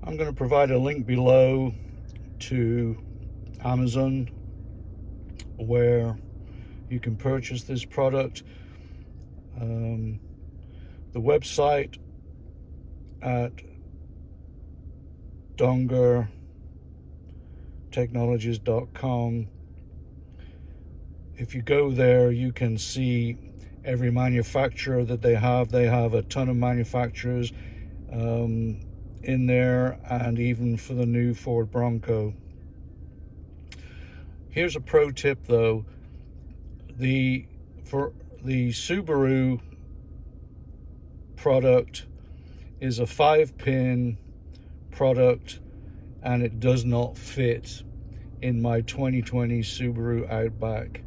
I'm going to provide a link below to Amazon where you can purchase this product. The website at dongartechnologies.com. If you go there, you can see every manufacturer that they have. They have a ton of manufacturers in there, and even for the new Ford Bronco. Here's a pro tip though. For the Subaru product is a 5-pin product, and it does not fit in my 2020 Subaru Outback.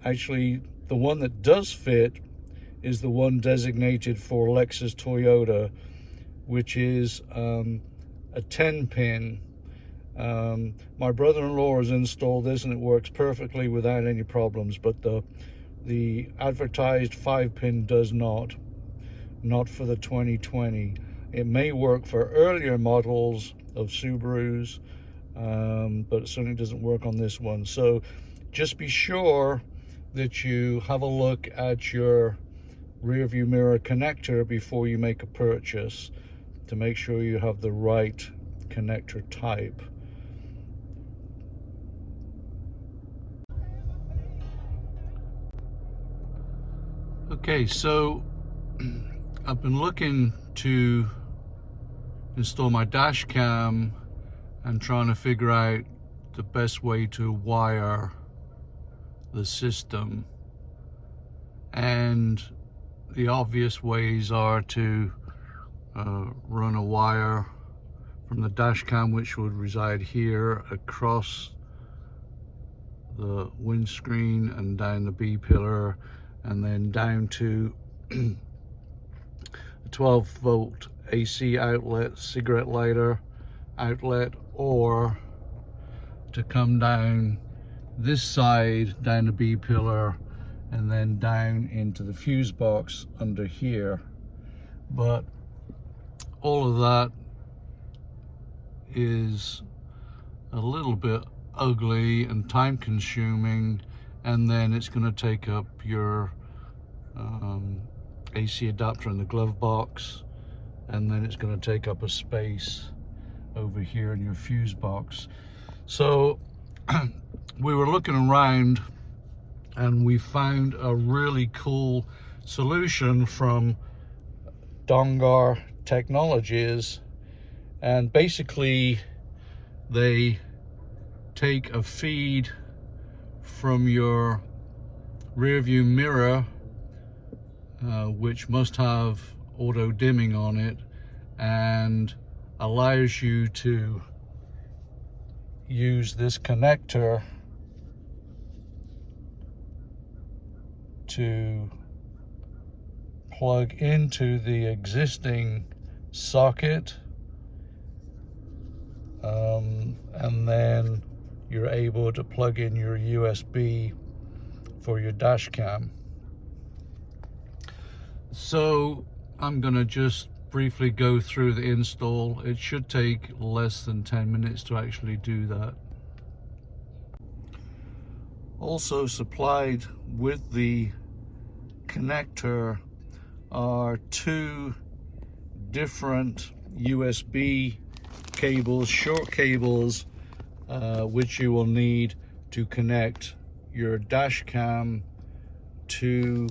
Actually, the one that does fit is the one designated for Lexus Toyota, which is a 10-pin. My brother-in-law has installed this and it works perfectly without any problems, but the advertised 5-pin does not for the 2020. It may work for earlier models of Subarus, but it certainly doesn't work on this one. So just be sure that you have a look at your rear view mirror connector before you make a purchase, to make sure you have the right connector type. Okay, so I've been looking to install my dash cam and trying to figure out the best way to wire the system, and the obvious ways are to run a wire from the dash cam, which would reside here, across the windscreen and down the B pillar, and then down to a 12-volt AC outlet, cigarette lighter outlet, or to come down this side, down the B pillar, and then down into the fuse box under here. But all of that is a little bit ugly and time consuming, and then it's going to take up your AC adapter in the glove box, and then it's going to take up a space over here in your fuse box. So we were looking around and we found a really cool solution from Dongar Technologies, and basically they take a feed from your rear view mirror, which must have auto dimming on it, and allows you to use this connector to plug into the existing socket, and then you're able to plug in your USB for your dash cam. So I'm gonna just briefly go through the install. It should take less than 10 minutes to actually do that. Also supplied with the connector are two different USB cables, short cables, which you will need to connect your dash cam to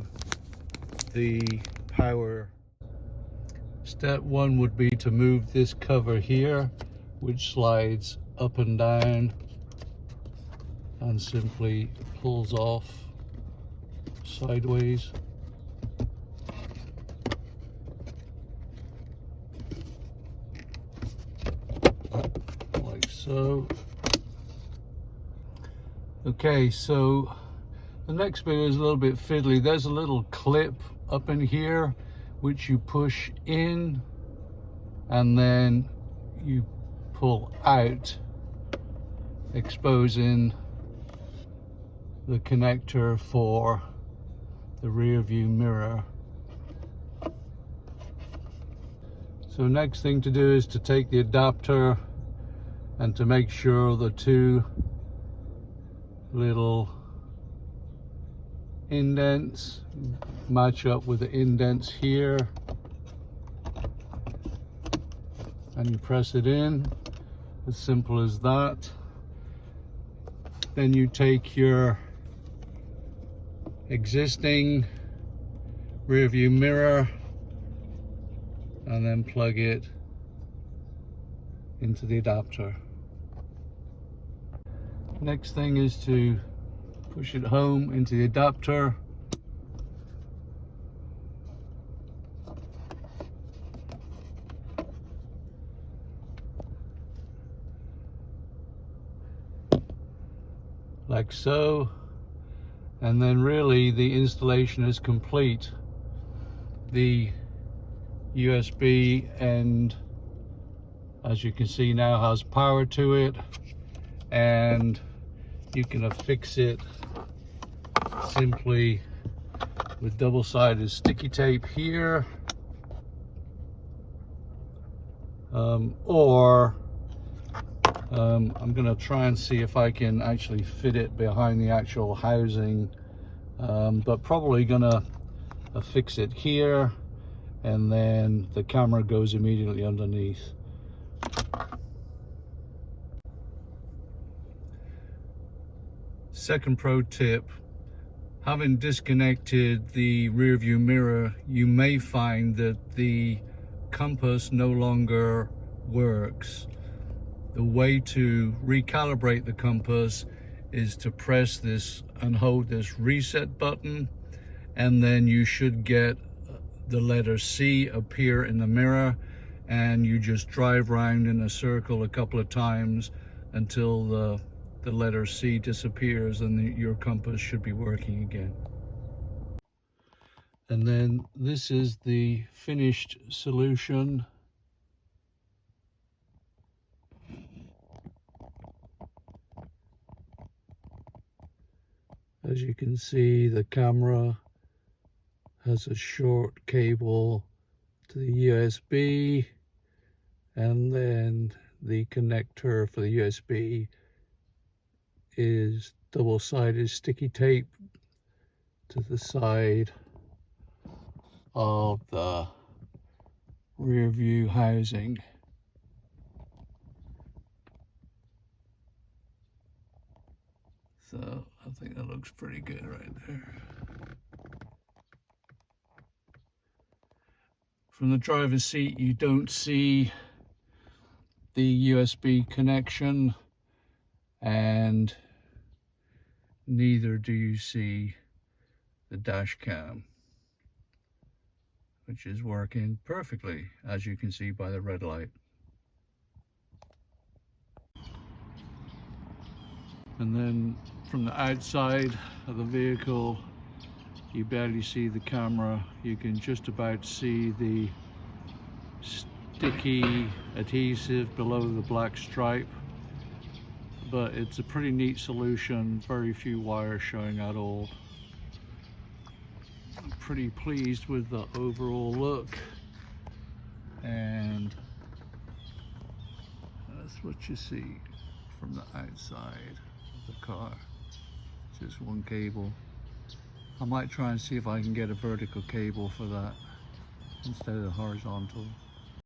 the power. Step one would be to move this cover here, which slides up and down and simply pulls off sideways. Like so. Okay, so the next bit is a little bit fiddly. There's a little clip up in here which you push in and then you pull out, exposing the connector for the rear view mirror. So next thing to do is to take the adapter and to make sure the two little indents match up with the indents here, and you press it in, as simple as that. Then you take your existing rear view mirror and then plug it into the adapter. Next thing is to push it home into the adapter. Like so. And then really the installation is complete. The USB end, as you can see now, has power to it, and you can affix it simply with double-sided sticky tape here, or I'm gonna try and see if I can actually fit it behind the actual housing, but probably gonna affix it here, and then the camera goes immediately underneath. Second pro tip: having disconnected the rear view mirror, you may find that the compass no longer works. The way to recalibrate the compass is to press this and hold this reset button, and then you should get the letter C appear in the mirror, and you just drive around in a circle a couple of times until the letter C disappears, and your compass should be working again. And then this is the finished solution. As you can see, the camera has a short cable to the USB, and then the connector for the USB is double-sided sticky tape to the side of the rear view housing. So I think that looks pretty good right there. From the driver's seat, you don't see the USB connection, and neither do you see the dash cam, which is working perfectly, as you can see by the red light. And then from the outside of the vehicle, you barely see the camera. You can just about see the sticky adhesive below the black stripe, but it's a pretty neat solution. Very few wires showing at all. I'm pretty pleased with the overall look, and that's what you see from the outside of the car. Just one cable. I might try and see if I can get a vertical cable for that instead of the horizontal.